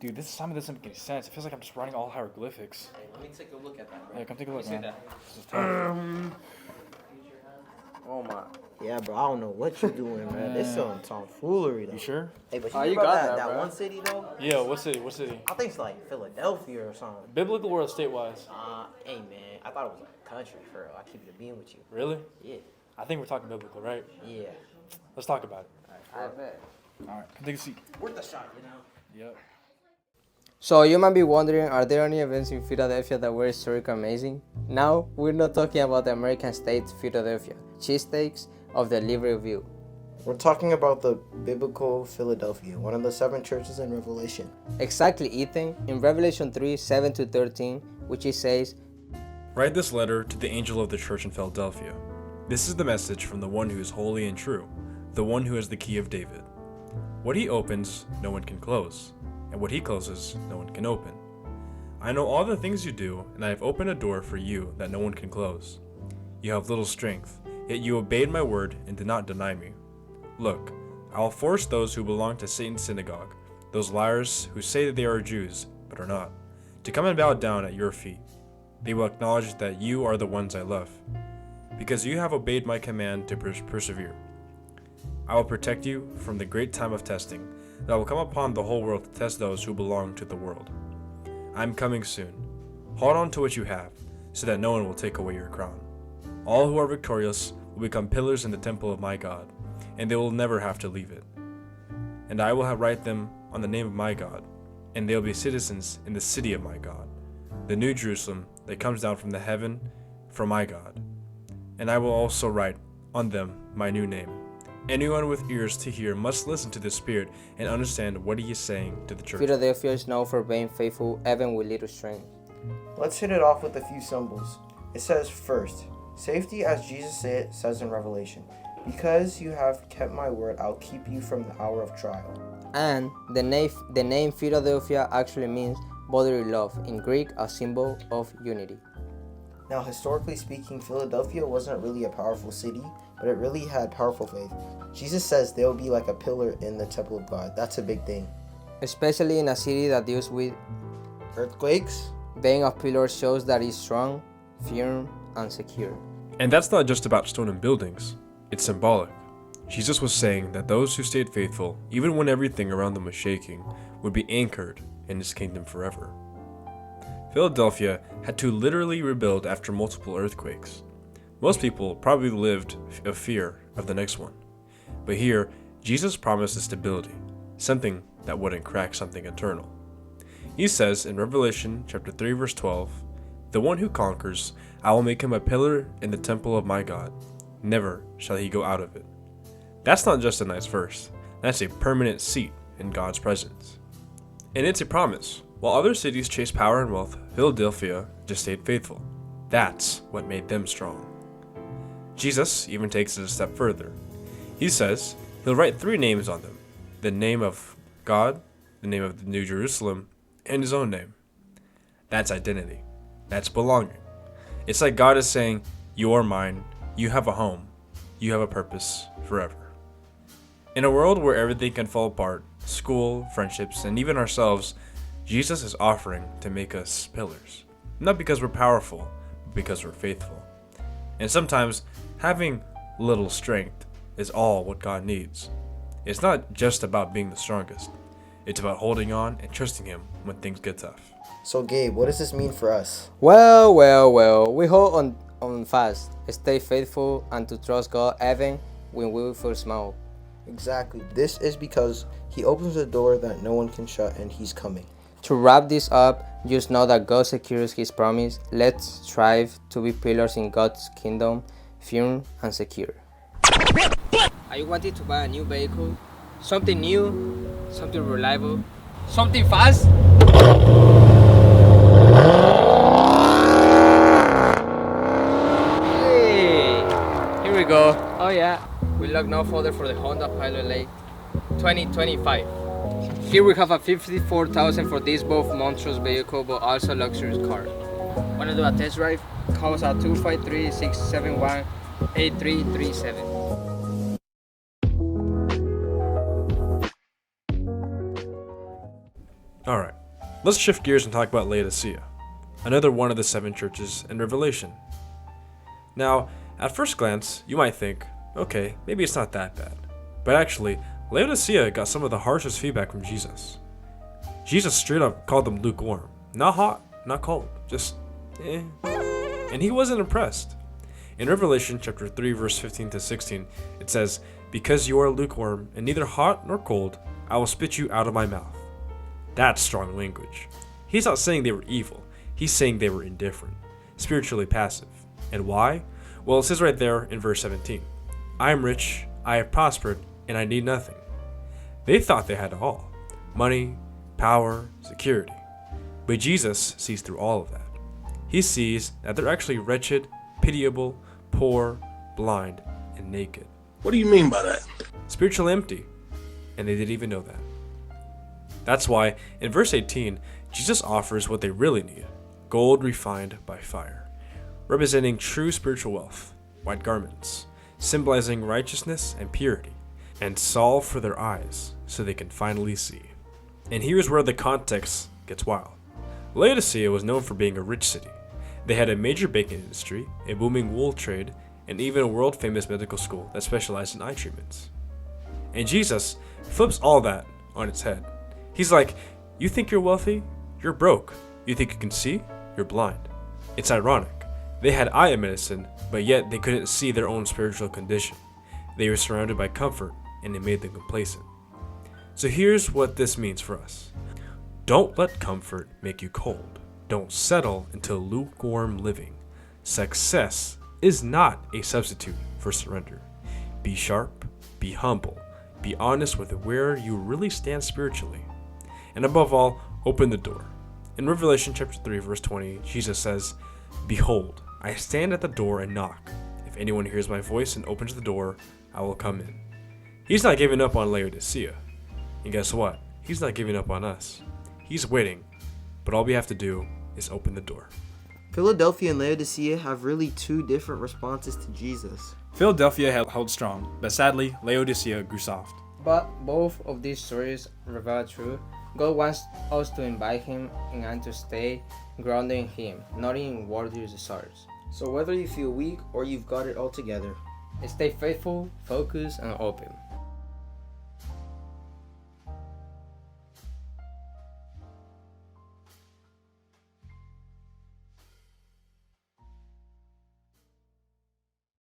Dude, this assignment doesn't make any sense. It feels like I'm just writing all hieroglyphics. Hey, let me take a look at that, bro. Yeah, come take a look, Let me see man. that. This is tough. Oh my. Yeah, bro. I don't know what you doing, man. This some tomfoolery, though. You sure? Hey, but Oh, you you know got that, that, bro. one city though? Yeah, what city? What city? I think it's like Philadelphia or something. Biblical or state-wise? Hey man, I thought it was like a country for real. I keep it being with you. Really? Yeah. I think we're talking biblical, right? Yeah. Let's talk about it. I bet. All right, come take a seat. Worth a shot, you know. Yep. So you might be wondering, are there any events in Philadelphia that were historically amazing? Now, we're not talking about the American state Philadelphia, cheesesteaks of the Liberty View. We're talking about the biblical Philadelphia, one of the 7 churches in Revelation. Exactly, Ethan. In Revelation 3, 7-13, which it says, Write this letter to the angel of the church in Philadelphia. This is the message from the one who is holy and true, the one who has the key of David. What he opens, no one can close, and what he closes, no one can open. I know all the things you do, and I have opened a door for you that no one can close. You have little strength, yet you obeyed my word and did not deny me. Look, I will force those who belong to Satan's synagogue, those liars who say that they are Jews, but are not, to come and bow down at your feet. They will acknowledge that you are the ones I love, because you have obeyed my command to persevere. I will protect you from the great time of testing that will come upon the whole world to test those who belong to the world. I am coming soon. Hold on to what you have, so that no one will take away your crown. All who are victorious will become pillars in the temple of my God, and they will never have to leave it. And I will write them on the name of my God, and they will be citizens in the city of my God, the new Jerusalem that comes down from the heaven from my God. And I will also write on them my new name. Anyone with ears to hear must listen to the Spirit and understand what he is saying to the church. Philadelphia is known for being faithful, even with little strength. Let's hit it off with a few symbols. It says first, safety as Jesus says in Revelation. Because you have kept my word, I'll keep you from the hour of trial. And the name Philadelphia actually means brotherly love, in Greek a symbol of unity. Now, historically speaking, Philadelphia wasn't really a powerful city, but it really had powerful faith. Jesus says they'll be like a pillar in the temple of God. That's a big thing. Especially in a city that deals with Earthquakes? being a pillar shows that it's strong, firm, and secure. And that's not just about stone and buildings. It's symbolic. Jesus was saying that those who stayed faithful, even when everything around them was shaking, would be anchored in his kingdom forever. Philadelphia had to literally rebuild after multiple earthquakes. Most people probably lived a fear of the next one. But here, Jesus promises stability, something that wouldn't crack something eternal. He says in Revelation chapter 3 verse 12, "The one who conquers, I will make him a pillar in the temple of my God. Never shall he go out of it." That's not just a nice verse. That's a permanent seat in God's presence. And it's a promise. While other cities chased power and wealth, Philadelphia just stayed faithful. That's what made them strong. Jesus even takes it a step further. He says he'll write 3 names on them: the name of God, the name of the New Jerusalem, and his own name. That's identity. That's belonging. It's like God is saying, you are mine, you have a home, you have a purpose forever. In a world where everything can fall apart, school, friendships, and even ourselves, Jesus is offering to make us pillars. Not because we're powerful, but because we're faithful. And sometimes, having little strength is all what God needs. It's not just about being the strongest. It's about holding on and trusting Him when things get tough. So Gabe, what does this mean for us? Well, we hold on fast, stay faithful, and to trust God even when we feel small. Exactly. This is because He opens a door that no one can shut, and He's coming. To wrap this up, just know that God secures His promise. Let's strive to be pillars in God's kingdom, firm and secure. Are you wanting to buy a new vehicle? Something new, something reliable, something fast? Hey, here we go. Oh yeah, we locked no folder for the Honda Pilot Lake 2025. Here we have a 54,000 for this both monstrous vehicle but also luxurious car. Wanna do a test drive? Call us at 253-671-8337. Alright, let's shift gears and talk about Laodicea, another one of the 7 churches in Revelation. Now, at first glance, you might think, okay, maybe it's not that bad. But actually, Laodicea got some of the harshest feedback from Jesus. Jesus straight up called them lukewarm. Not hot, not cold, just eh. And he wasn't impressed. In Revelation chapter 3 verse 15 to 16, it says, "Because you are lukewarm and neither hot nor cold, I will spit you out of my mouth." That's strong language. He's not saying they were evil. He's saying they were indifferent, spiritually passive. And why? Well, it says right there in verse 17, "I am rich, I have prospered, and I need nothing." They thought they had it all. Money, power, security. But Jesus sees through all of that. He sees that they're actually wretched, pitiable, poor, blind, and naked. What do you mean by that? Spiritually empty. And they didn't even know that. That's why, in verse 18, Jesus offers what they really need: gold refined by fire, representing true spiritual wealth, white garments, symbolizing righteousness and purity, and salve for their eyes so they can finally see. And here's where the context gets wild. Laodicea was known for being a rich city. They had a major baking industry, a booming wool trade, and even a world-famous medical school that specialized in eye treatments. And Jesus flips all that on its head. He's like, you think you're wealthy? You're broke. You think you can see? You're blind. It's ironic. They had eye medicine, but yet they couldn't see their own spiritual condition. They were surrounded by comfort, and it made them complacent. So here's what this means for us. Don't let comfort make you cold. Don't settle into lukewarm living. Success is not a substitute for surrender. Be sharp, be humble, be honest with where you really stand spiritually. And above all, open the door. In Revelation chapter 3 verse 20, Jesus says, "Behold, I stand at the door and knock. If anyone hears my voice and opens the door, I will come in." He's not giving up on Laodicea. And guess what? He's not giving up on us. He's waiting, but all we have to do is open the door. Philadelphia and Laodicea have really 2 different responses to Jesus. Philadelphia held strong, but sadly, Laodicea grew soft. But both of these stories reveal truth. God wants us to invite Him and to stay grounded in Him, not in worldly desires. So whether you feel weak or you've got it all together, Stay faithful, focused, and open.